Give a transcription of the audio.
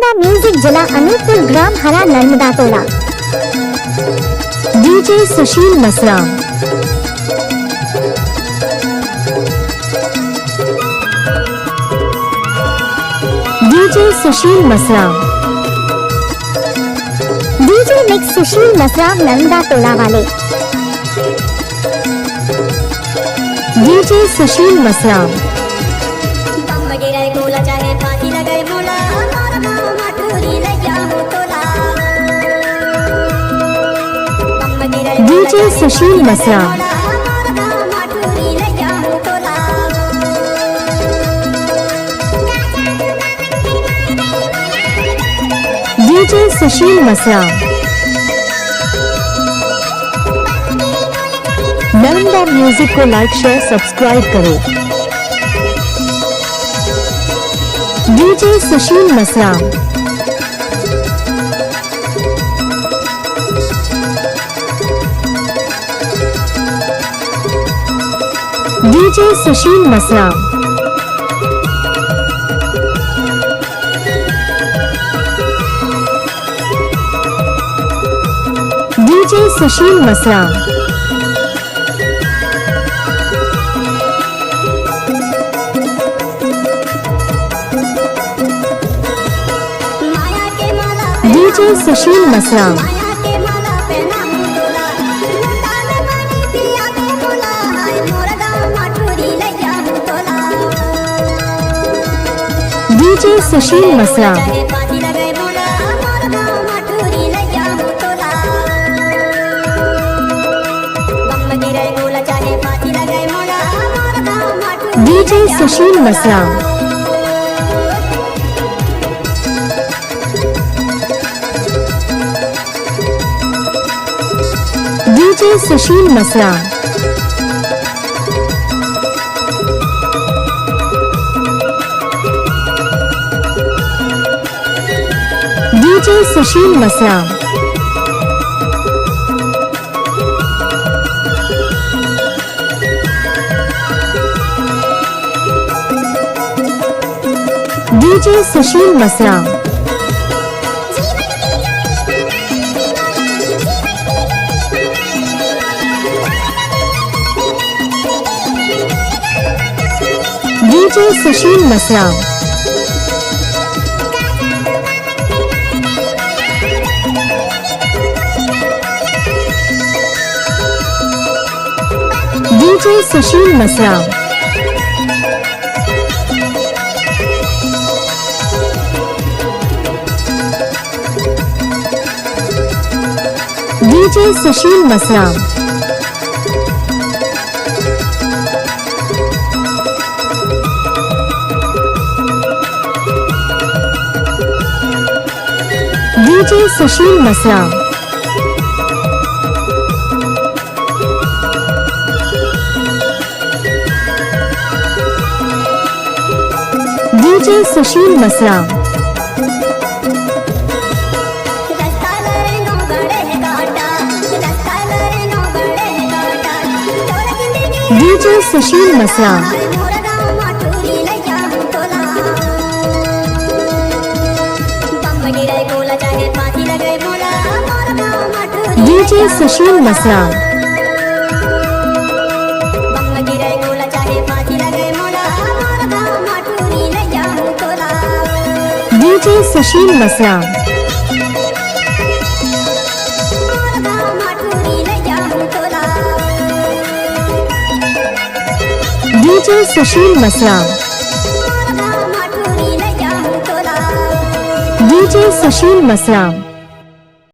Nalanda music जिला अनूपपुर ग्राम हरा नर्मदा टोला। DJ सुशील Masram. DJ सुशील Masram. DJ mix सुशील मसराम नर्मदा टोला वाले। डीजे सुशील मसराम। डीजे सुशील मसराम। डीजे सुशील मसराम। नालंदा म्यूजिक को लाइक शेयर सब्सक्राइब करो। डीजे सुशील मसराम। डीजे सुशील मसराम। डीजे सुशील मसराम। डीजे सुशील Masram. DJ सुशील Masram. DJ सुशील Masram. DJ सुशील Masram. DJ सुशील Masram. DJ सुशील Masram. DJ सुशील Masram. DJ सुशील Masram. DJ सुशील Masram. DJ सुशील Masram. DJ सुशील Masram. DJ सुशील Masram. DJ सुशील Masram. DJ सुशील Masram. DJ सुशील Masram. DJ सुशील मसराम।